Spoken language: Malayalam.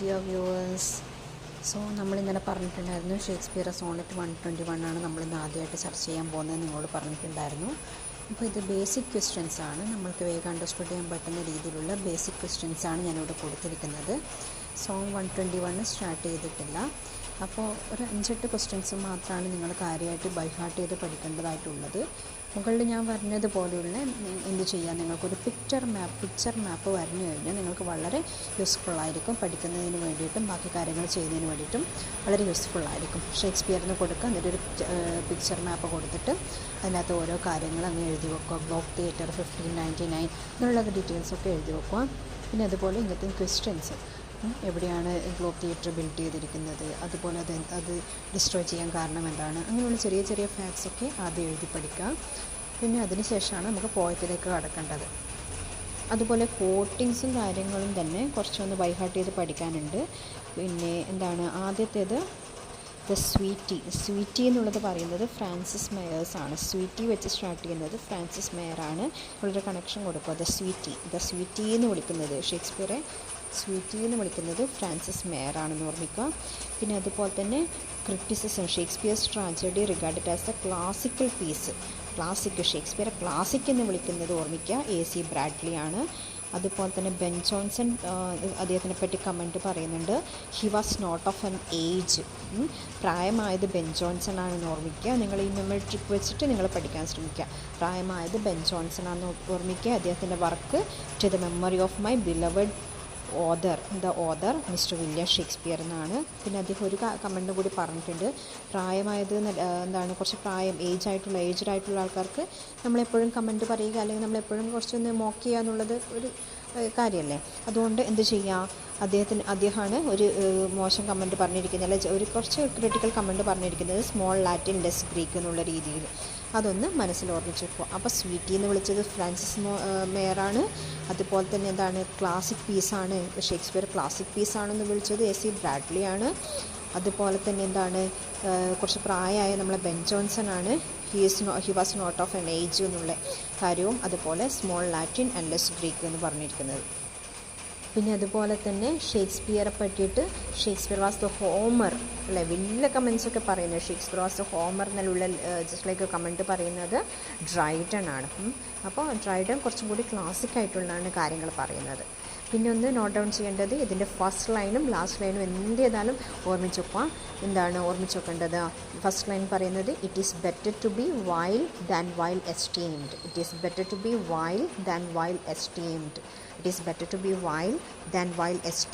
dear viewers. സോ നമ്മളിന്നലെ പറഞ്ഞിട്ടുണ്ടായിരുന്നു ഷേക്സ്പിയർ സോണറ്റ് 121 ആണ് നമ്മളിന്ന് ആദ്യമായിട്ട് ചർച്ച ചെയ്യാൻ പോകുന്നത് നിങ്ങളോട് പറഞ്ഞിട്ടുണ്ടായിരുന്നു. അപ്പോൾ ഇത് ബേസിക് ക്വസ്റ്റ്യൻസ് ആണ്, നമ്മൾക്ക് വേഗം അണ്ടർസ്റ്റാൻഡ് ചെയ്യാൻ പറ്റുന്ന രീതിയിലുള്ള ബേസിക് ക്വസ്റ്റ്യൻസ് ആണ് ഞാനിവിടെ കൊടുത്തിരിക്കുന്നത്. സോങ് 121 സ്റ്റാർട്ട് ചെയ്തിട്ടില്ല. അപ്പോൾ ഒരു 5-8 ക്വസ്റ്റ്യൻസ് മാത്രമാണ് നിങ്ങൾ കാര്യമായിട്ട് ബൈ ഹാർട്ട് ചെയ്ത് പഠിക്കേണ്ടതായിട്ടുള്ളത്. മുകളിൽ ഞാൻ പറഞ്ഞതുപോലെയുള്ള എന്ത് ചെയ്യാം, നിങ്ങൾക്കൊരു പിക്ചർ മാപ്പ് വരഞ്ഞു കഴിഞ്ഞാൽ നിങ്ങൾക്ക് വളരെ യൂസ്ഫുള്ളായിരിക്കും. പഠിക്കുന്നതിന് വേണ്ടിയിട്ടും ബാക്കി കാര്യങ്ങൾ ചെയ്യുന്നതിന് വേണ്ടിയിട്ടും വളരെ യൂസ്ഫുള്ളായിരിക്കും. ഷേക്സ്പിയറിന് കൊടുക്കുക, എന്നിട്ടൊരു പിക്ചർ മാപ്പ് കൊടുത്തിട്ട് അതിനകത്ത് ഓരോ കാര്യങ്ങൾ അങ്ങ് എഴുതി വെക്കുക. ഗ്ലോബ് തിയേറ്റർ 1599 എന്നുള്ള ഡീറ്റെയിൽസൊക്കെ എഴുതി വെക്കുക. പിന്നെ അതുപോലെ ഇങ്ങനത്തെ ക്വസ്റ്റ്യൻസ്, എവിടെയാണ് ഗ്ലോബ് തിയേറ്റർ ബിൽഡ് ചെയ്തിരിക്കുന്നത്, അതുപോലെ അത് ഡിസ്ട്രോയ് ചെയ്യാൻ കാരണം എന്താണ്, അങ്ങനെയുള്ള ചെറിയ ചെറിയ ഫാക്ട്സൊക്കെ ആദ്യം എഴുതി പഠിക്കുക. പിന്നെ അതിന് ശേഷമാണ് നമുക്ക് പോയത്തിലേക്ക് കടക്കേണ്ടത്. അതുപോലെ കോട്ടിങ്സും കാര്യങ്ങളും തന്നെ കുറച്ചൊന്ന് ബൈ ഹാർട്ട് ചെയ്ത് പഠിക്കാനുണ്ട്. പിന്നെ എന്താണ്, ആദ്യത്തേത് ദ സ്വീറ്റി എന്നുള്ളത് പറയുന്നത് ഫ്രാൻസിസ് മെയേഴ്സാണ്. സ്വീറ്റി വെച്ച് സ്റ്റാർട്ട് ചെയ്യുന്നത് ഫ്രാൻസിസ് മെയറാണ്. ഉള്ളൊരു കണക്ഷൻ കൊടുക്കുക. ദ സ്വീറ്റി എന്ന് വിളിക്കുന്നത് ഷേക്സ്പിയറെ സ്വീറ്റി എന്ന് വിളിക്കുന്നത് ഫ്രാൻസിസ് മെയറാണെന്ന് ഓർമ്മിക്കുക. പിന്നെ അതുപോലെ തന്നെ criticism, Shakespeare's tragedy regarded as a classical piece. ഷേക്സ്പിയറെ ക്ലാസിക് എന്ന് വിളിക്കുന്നത് ഓർമ്മിക്കുക AC ബ്രാഡ്ലി ആണ്. അതുപോലെ തന്നെ ബെൻ ജോൺസൺ അദ്ദേഹത്തിനെ പറ്റി കമൻറ്റ് പറയുന്നുണ്ട്. He was not of an age. പ്രായമായത് ബെൻ ജോൺസൺ ആണെന്ന് ഓർമ്മിക്കുക. നിങ്ങൾ ഈ മെമ്മറി ട്രിക്ക് വെച്ചിട്ട് നിങ്ങൾ പഠിക്കാൻ ശ്രമിക്കുക. പ്രായമായത് ബെൻ ജോൺസൺ ആണെന്ന് ഓർമ്മിക്കുക. അദ്ദേഹത്തിൻ്റെ work to the memory of my beloved author mister William Shakespeare എന്നാണ്. പിന്നെ അദ്ദേഹം ഒരു കമൻറ്റും കൂടി പറഞ്ഞിട്ടുണ്ട്. പ്രായമായത് എന്താണ്, കുറച്ച് ഏജ്ഡ് ആയിട്ടുള്ള ആൾക്കാർക്ക് നമ്മളെപ്പോഴും കമൻറ്റ് പറയുക, അല്ലെങ്കിൽ നമ്മളെപ്പോഴും കുറച്ചൊന്ന് മോക്ക് ചെയ്യുക എന്നുള്ളത് ഒരു കാര്യമല്ലേ. അതുകൊണ്ട് എന്ത് ചെയ്യുക, അദ്ദേഹമാണ് ഒരു മോശം കമൻറ്റ് പറഞ്ഞിരിക്കുന്നത്, അല്ല ഒരു കുറച്ച് ക്രിട്ടിക്കൽ കമൻറ്റ് പറഞ്ഞിരിക്കുന്നത് സ്മോൾ ലാറ്റിൻ ലെസ് ഗ്രീക്ക് എന്നുള്ള രീതിയിൽ. അതൊന്ന് മനസ്സിൽ ഓർമ്മിച്ച് വെക്കുക. അപ്പോൾ സ്വീറ്റി എന്ന് വിളിച്ചത് ഫ്രാൻസിസ് മെയറാണ്. അതുപോലെ തന്നെ എന്താണ്, ക്ലാസിക് പീസാണ് ഷേക്സ്പിയർ ക്ലാസിക് പീസാണെന്ന് വിളിച്ചത് AC ബ്രാഡ്ലി ആണ്. അതുപോലെ തന്നെ എന്താണ്, കുറച്ച് പ്രായമായ നമ്മളെ ബെൻ ജോൺസൺ ആണ്. He was not of an age എന്നുള്ള കാര്യവും അതുപോലെ small Latin and less Greek എന്ന് പറഞ്ഞിരിക്കുന്നത്. പിന്നെ അതുപോലെ തന്നെ ഷേക്സ്പിയറെ പറ്റിയിട്ട് ഷേക്സ്പിയർ വാസ് ദ ഹോമർ അല്ലേ, വലിയ കമൻസൊക്കെ പറയുന്നത് ഷേക്സ്പിയർ വാസ് ദ ഹോമർ എന്നുള്ള ജസ്റ്റ് ലൈക്ക് കമൻറ്റ് പറയുന്നത് ഡ്രൈഡൻ ആണ്. അപ്പോൾ ഡ്രൈഡൻ കുറച്ചും കൂടി ക്ലാസിക് ആയിട്ടുള്ളതാണ് കാര്യങ്ങൾ പറയുന്നത്. പിന്നെ ഒന്ന് നോട്ട് ഡൗൺ ചെയ്യേണ്ടത്, ഇതിൻ്റെ ഫസ്റ്റ് ലൈനും ലാസ്റ്റ് ലൈനും എന്ത് ചെയ്താലും ഓർമ്മിച്ച് വെക്കുക. എന്താണ് ഓർമ്മിച്ച് വെക്കേണ്ടത്? ഫസ്റ്റ് ലൈൻ പറയുന്നത് it is better to be vile than vile esteemed. It is better to be vile than vile esteemed. It is better to be vile than vile esteemed.